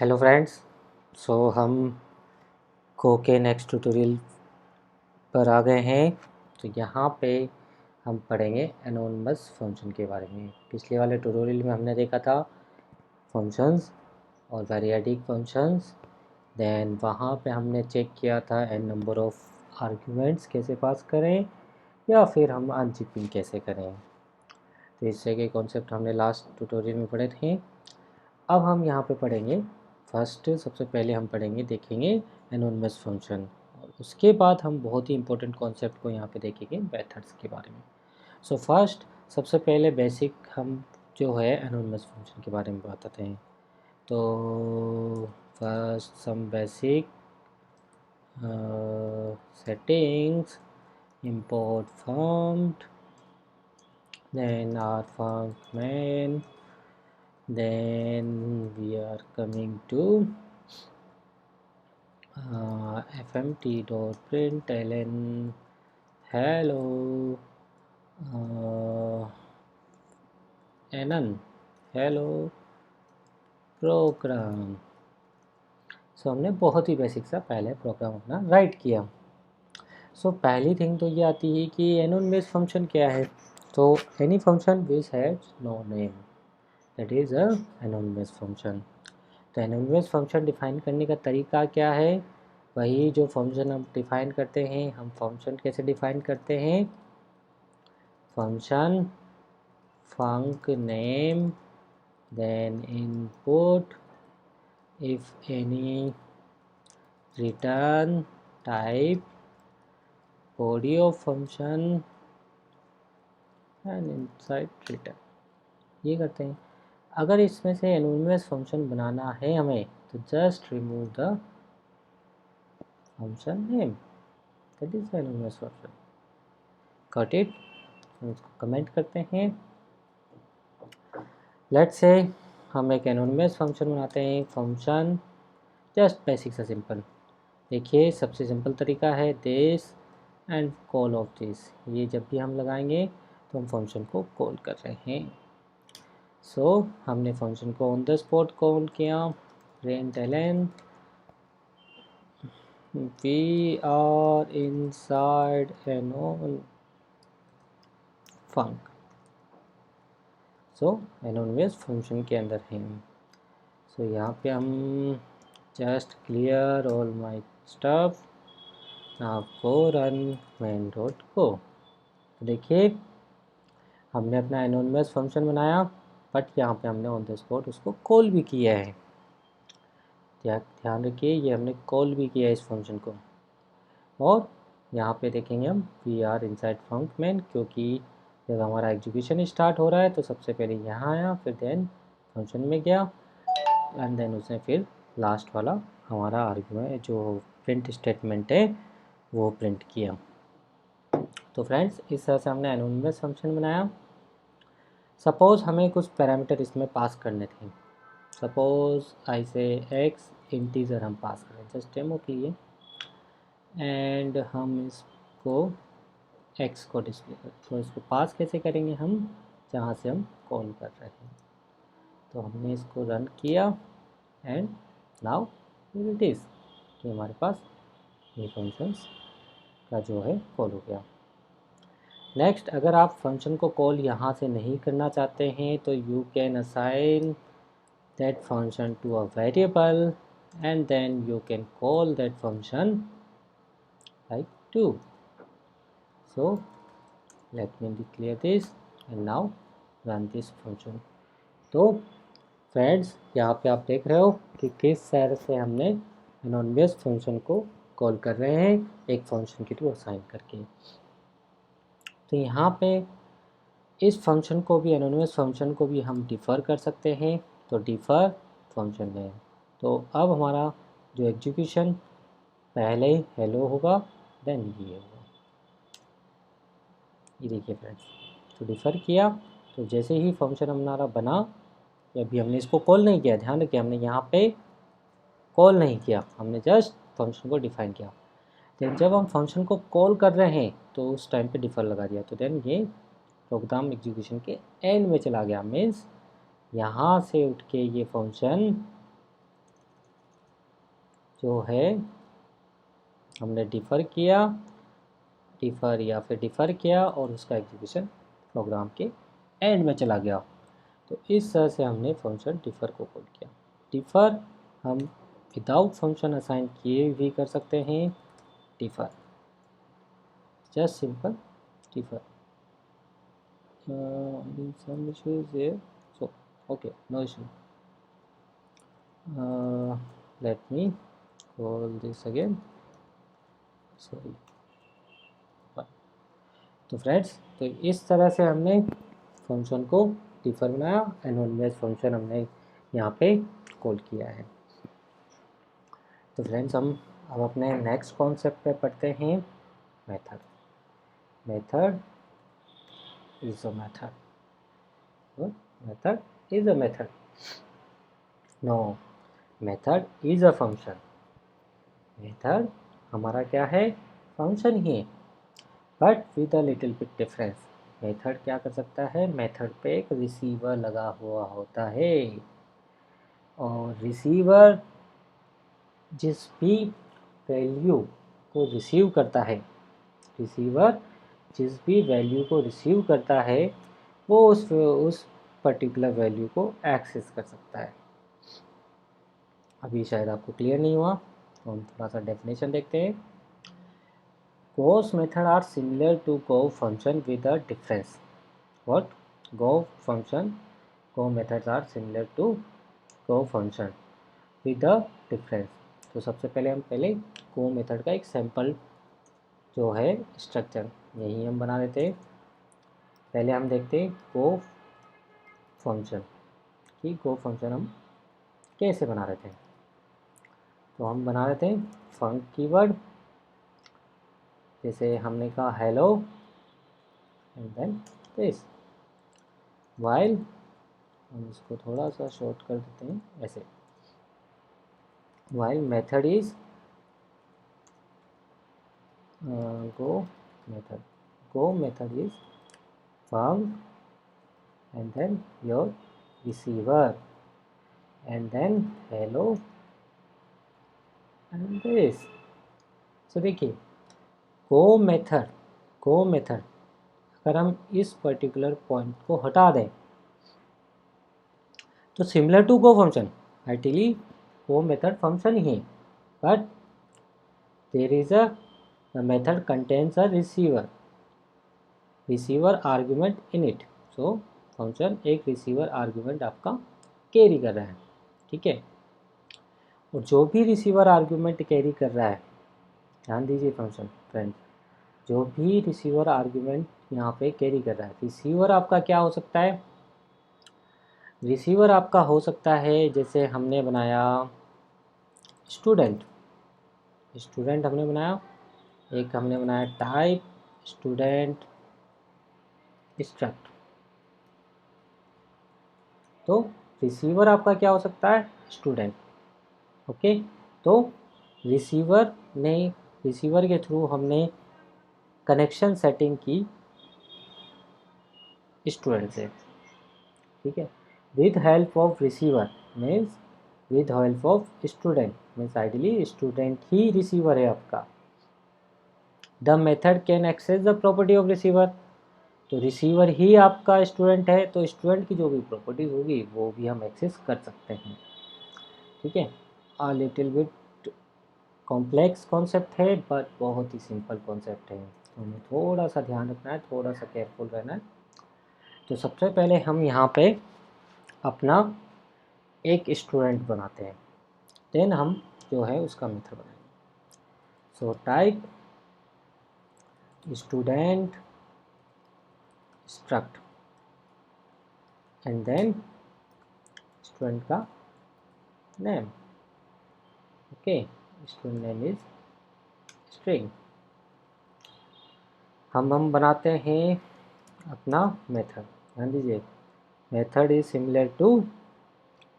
Hello friends. हम को के नेक्स्ट ट्यूटोरियल पर आ गए हैं। तो यहाँ पे हम पढ़ेंगे एनोनिमस फंक्शन के बारे में। पिछले वाले ट्यूटोरियल में हमने देखा था फंक्शंस और वेरिएटिक फंक्शंस। देन वहाँ पे हमने चेक किया था एन नंबर ऑफ आर्ग्यूमेंट्स कैसे पास करें या फिर हम अनजिपिंग कैसे करें। तो इस तरह के कॉन्सेप्ट हमने लास्ट ट्यूटोरियल में पढ़े थे। अब हम यहाँ पे पढ़ेंगे सबसे पहले हम देखेंगे एनोनिमस फंक्शन, और उसके बाद हम बहुत ही इंपॉर्टेंट कॉन्सेप्ट को यहाँ पे देखेंगे मेथड्स के बारे में। सबसे पहले बेसिक हम जो है एनोनिमस फंक्शन के बारे में बताते हैं। तो first some basic settings, import funct, then our funct main, then we are coming to fmt.println hello nn hello program. हमने बहुत ही बेसिक सा पहले प्रोग्राम अपना राइट किया। पहली थिंग तो ये आती है कि एनोनिमस फंक्शन क्या है। तो any function which has no name, that is a anonymous function. तो एनोनिमस फंक्शन डिफाइन करने का तरीका क्या है, वही जो फंक्शन हम डिफाइन करते हैं। हम फंक्शन कैसे डिफाइन करते हैं, function func name, then input, if any, return type, body of function and inside return, ये करते हैं। अगर इसमें से एनोनिमस फंक्शन बनाना है हमें, तो just remove the function name, that is anonymous function. Got it. इसको कमेंट करते हैं। लेट्स से हम एक एनोनिमस फंक्शन बनाते हैं। फंक्शन जस्ट बेसिक सा सिंपल। देखिए सबसे सिंपल तरीका है this and call of this. ये जब भी हम लगाएंगे तो हम फंक्शन को कॉल कर रहे हैं। हमने फंक्शन को ऑन द स्पॉट कॉल किया। println we are inside func। Anonymous function के अंदर हैं। यहाँ पे हम just clear all my stuff, आपको रन main.go। तो देखिए हमने अपना एनोनिमस फंक्शन बनाया, बट यहाँ पे हमने ऑन द स्पॉट उसको कॉल भी किया है। ध्यान रखिए ये हमने कॉल भी किया है इस फंक्शन को। और यहाँ पे देखेंगे हम we are inside func main, क्योंकि जब हमारा एग्जीक्यूशन स्टार्ट हो रहा है तो सबसे पहले यहाँ आया, फिर देन फंक्शन में गया, एंड देन उसने फिर लास्ट वाला हमारा आर्ग्यूमेंट जो प्रिंट स्टेटमेंट है वो प्रिंट किया। तो फ्रेंड्स इस तरह से हमने एनोनिमस फंक्शन बनाया। सपोज़ हमें कुछ पैरामीटर इसमें पास करने थे। सपोज़ आई से एक्स इंटीजर हम पास करें, जस्ट डेमो के लिए, एंड हम इसको एक्स को डिस्प्ले करें। तो इसको पास कैसे करेंगे हम, जहाँ से हम कॉल कर रहे हैं। तो हमने इसको रन किया एंड नाउ इट इज़ कि हमारे पास ये फंक्शंस का जो है कॉल हो गया। नेक्स्ट, अगर आप फंक्शन को कॉल यहाँ से नहीं करना चाहते हैं तो you can assign that function to a variable and then you can call that function like to. Let me declare this and now run this function. तो फ्रेंड्स यहाँ पे आप देख रहे हो कि किस तरह से हमने एनोनिमस फंक्शन को कॉल कर रहे हैं एक फंक्शन के थ्रू असाइन करके। तो यहाँ पे इस फंक्शन को भी, एनोनिमस फंक्शन को भी हम डिफ़र कर सकते हैं। तो डिफ़र फंक्शन है। तो अब हमारा जो एग्जीक्यूशन पहले हेलो होगा, देन ये होगा। ये देखिए फ्रेंड्स, तो डिफ़र किया तो जैसे ही फंक्शन हमारा बना, अभी हमने इसको कॉल नहीं किया, ध्यान रखिए हमने यहाँ पे कॉल नहीं किया, हमने जस्ट फंक्शन को डिफाइन किया। देन जब हम फंक्शन को कॉल कर रहे हैं तो उस टाइम पे डिफ़र लगा दिया, तो देन ये प्रोग्राम एग्जीक्यूशन के एंड में चला गया। मीन्स यहाँ से उठ के ये फंक्शन जो है हमने डिफ़र किया और उसका एग्जीक्यूशन प्रोग्राम के एंड में चला गया। तो इस तरह से हमने फंक्शन डिफ़र को कॉल किया। डिफ़र हम विदाउट फंक्शन असाइन किए भी कर सकते हैं। Differ just simple differ some issues there, so okay, no issue. Let me call this again, sorry. तो फ्रेंड्स, तो इस तरह से हमने फंक्शन को डिफर बनाया, एनोनिमस फंक्शन हमने यहाँ पे कॉल किया है। तो फ्रेंड्स, हम अब अपने नेक्स्ट कॉन्सेप्ट पे पढ़ते हैं, method. Method is a method. Method is a method. No, method is a function. Method हमारा क्या है? फंक्शन ही, but with a little bit difference. Method क्या कर सकता है? मेथड पे एक रिसीवर लगा हुआ होता है, और रिसीवर जिस भी वैल्यू को रिसीव करता है, रिसीवर जिस भी वैल्यू को रिसीव करता है, वो उस पर्टिकुलर वैल्यू को एक्सेस कर सकता है। अभी शायद आपको क्लियर नहीं हुआ, तो हम थोड़ा सा डेफिनेशन देखते हैं। Go's method are similar to Go function with a difference. What? Go methods are similar to Go function with a difference. तो सबसे पहले हम Go मेथड का एक सैम्पल जो है स्ट्रक्चर यही हम बना लेते हैं। पहले हम देखते हैं Go फंक्शन कि Go फंक्शन हम कैसे बना लेते हैं। तो हम बना लेते हैं फंक कीवर्ड, जैसे हमने कहा hello and then this. While, हम इसको थोड़ा सा शॉर्ट कर देते हैं ऐसे, while method is go method is func and then your receiver and then hello and this। so देखिए go मेथड अगर हम इस पर्टिकुलर पॉइंट को हटा दें तो similar to go function, ideally go method function ही, but there is a method contains a receiver argument in it. So function एक रिसीवर आर्गुमेंट आपका कैरी कर रहा है, ठीक है। और जो भी रिसीवर आर्गुमेंट कैरी कर रहा है, ध्यान दीजिए फंक्शन फ्रेंड्स, जो भी रिसीवर आर्गुमेंट यहाँ पे कैरी कर रहा है, रिसीवर आपका क्या हो सकता है? रिसीवर आपका हो सकता है, जैसे हमने बनाया स्टूडेंट हमने बनाया, एक हमने बनाया टाइप स्टूडेंट स्ट्रक्ट। तो रिसीवर आपका क्या हो सकता है? स्टूडेंट। ओके, तो रिसीवर के थ्रू हमने कनेक्शन सेटिंग की स्टूडेंट से, ठीक है। With help of receiver means with help of student means ideally student ही रिसीवर है आपका। The method can access the property of receiver, तो रिसीवर ही आपका स्टूडेंट है, तो स्टूडेंट की जो भी प्रॉपर्टीज होगी वो भी हम एक्सेस कर सकते हैं, ठीक है। आ लिटिल बिट कॉम्प्लेक्स कॉन्सेप्ट है, बट बहुत ही सिंपल कॉन्सेप्ट है, तो हमें थोड़ा सा ध्यान रखना है, थोड़ा सा केयरफुल रहना है। तो सबसे पहले हम यहाँ पे अपना एक स्टूडेंट बनाते हैं, देन हम जो है उसका मेथड बनाएंगे। So type student struct and then student का name, okay, student name is string. हम बनाते हैं अपना मेथड, ध्यान दीजिए method is similar to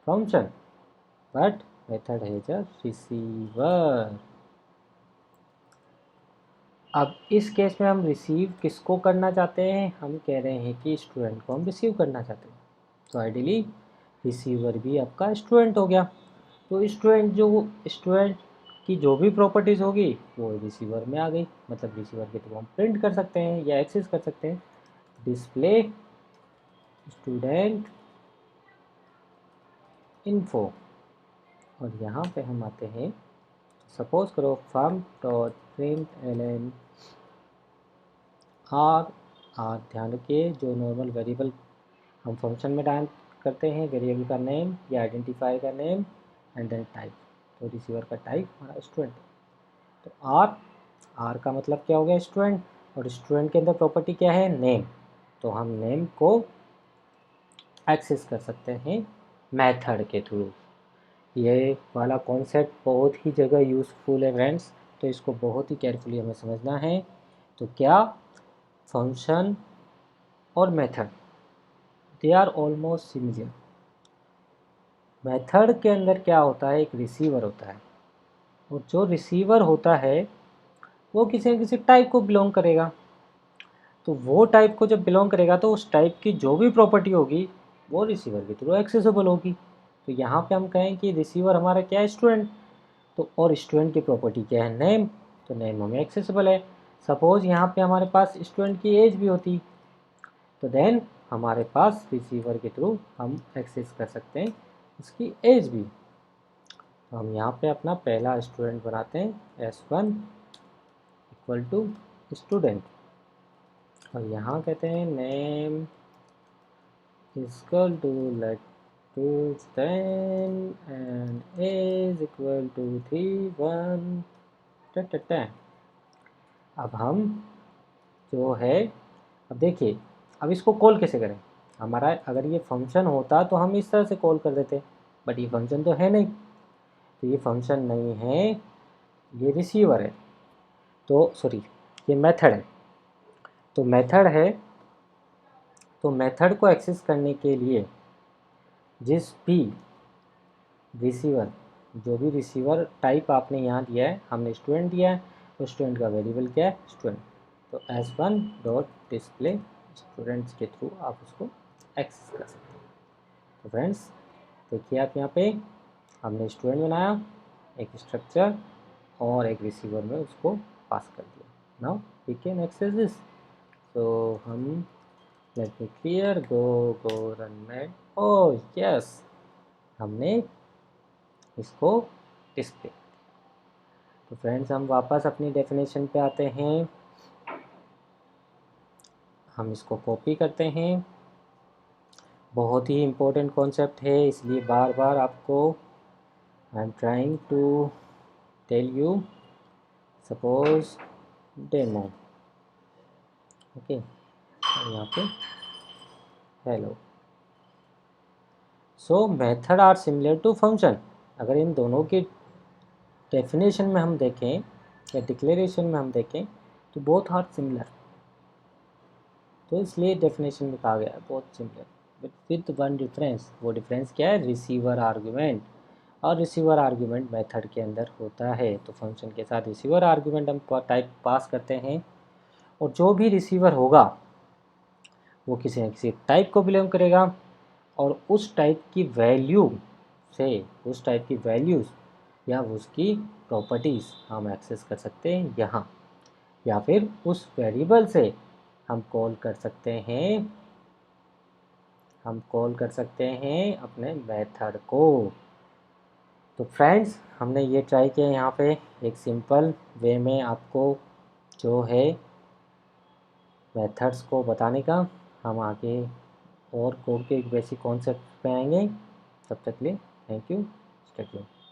function but method has a receiver. अब इस केस में हम रिसीव किसको करना चाहते हैं? हम कह रहे हैं कि स्टूडेंट को हम रिसीव करना चाहते हैं, तो आइडियली रिसीवर भी आपका स्टूडेंट हो गया। तो स्टूडेंट की जो भी प्रॉपर्टीज़ होगी वो रिसीवर में आ गई, मतलब रिसीवर के थ्रू हम प्रिंट कर सकते हैं या एक्सेस कर सकते हैं। डिस्प्ले स्टूडेंट इन्फो, और यहाँ पे हम आते हैं, सपोज करो फर्म डॉट प्रिंट एलन आर ध्यान रखिए जो नॉर्मल वेरिएबल हम फंक्शन में डाल करते हैं, वेरिएबल का नेम या आइडेंटिफायर का नेम एंड देन टाइप, तो रिसीवर का टाइप हमारा स्टूडेंट। तो आर का मतलब क्या हो गया स्टूडेंट, और स्टूडेंट के अंदर प्रॉपर्टी क्या है नेम, तो हम नेम को एक्सेस कर सकते हैं मेथड के थ्रू। ये वाला कॉन्सेप्ट बहुत ही जगह यूज़फुल है फ्रेंड्स, तो इसको बहुत ही केयरफुली हमें समझना है। तो क्या फंक्शन और method they are almost similar. Method के अंदर क्या होता है, एक रिसीवर होता है, और जो रिसीवर होता है वो किसी न किसी टाइप को बिलोंग करेगा। तो वो टाइप को जब बिलोंग करेगा तो उस टाइप की जो भी प्रॉपर्टी होगी वो रिसीवर के थ्रू एक्सेसिबल होगी। तो यहाँ पे हम कहें कि रिसीवर हमारा क्या है स्टूडेंट, तो और स्टूडेंट की प्रॉपर्टी क्या है नेम, तो नेम हमें एक्सेसिबल है। सपोज़ यहाँ पे हमारे पास स्टूडेंट की एज भी होती तो देन हमारे पास रिसीवर के थ्रू हम एक्सेस कर सकते हैं उसकी एज भी। तो हम यहाँ पे अपना पहला स्टूडेंट बनाते हैं S1 इक्वल टू स्टूडेंट, और यहाँ कहते हैं name equal to let to 10 and age equal to 3 1 अब हम जो है, अब देखिए अब इसको कॉल कैसे करें। हमारा अगर ये फंक्शन होता तो हम इस तरह से कॉल कर देते, बट ये फंक्शन तो है नहीं, तो ये फंक्शन नहीं है, ये रिसीवर है, तो सॉरी ये मेथड है। तो मेथड है, तो मेथड को एक्सेस करने के लिए जिस भी रिसीवर, जो भी रिसीवर टाइप आपने यहाँ दिया है, हमने स्टूडेंट दिया है, तो स्टूडेंट का वेरिएबल क्या है स्टूडेंट, तो S1 डॉट डिस्प्ले स्टूडेंट्स के थ्रू आप उसको एक्सेस कर सकते हैं। तो फ्रेंड्स देखिए आप यहाँ पे हमने स्टूडेंट बनाया, एक स्ट्रक्चर और एक रिसीवर में उसको पास कर दिया। Now we can access this, तो हम let me clear go run mad, oh yes हमने इसको डिस्प्ले। तो फ्रेंड्स हम वापस अपनी डेफिनेशन पे आते हैं, हम इसको कॉपी करते हैं, बहुत ही इम्पोर्टेंट कॉन्सेप्ट है इसलिए बार बार आपको I am trying to tell you. Suppose demo, okay, यहाँ पे hello. So method are similar to function, अगर इन दोनों की डेफिनेशन में हम देखें या डिक्लेरेशन में हम देखें तो बोथ आर सिमिलर, तो इसलिए डेफिनेशन में कहा गया है बहुत similar, but with one difference. वो डिफरेंस क्या है, रिसीवर आर्गुमेंट, और रिसीवर आर्गुमेंट मेथड के अंदर होता है। तो फंक्शन के साथ रिसीवर आर्गुमेंट हम टाइप पास करते हैं, और जो भी रिसीवर होगा वो किसी न किसी टाइप को बिलोंग करेगा, और उस टाइप की वैल्यू से, उस टाइप की वैल्यूज़ या उसकी प्रॉपर्टीज़ हम एक्सेस कर सकते हैं यहाँ, या फिर उस वेरिएबल से हम कॉल कर सकते हैं, हम कॉल कर सकते हैं अपने मेथड को। तो फ्रेंड्स हमने ये ट्राई किया यहाँ पे एक सिंपल वे में आपको जो है मेथड्स को बताने का। हम आगे और कोड के एक बेसिक कॉन्सेप्ट पे आएंगे, तब तक के लिए थैंक यू, स्टे ट्यून्ड।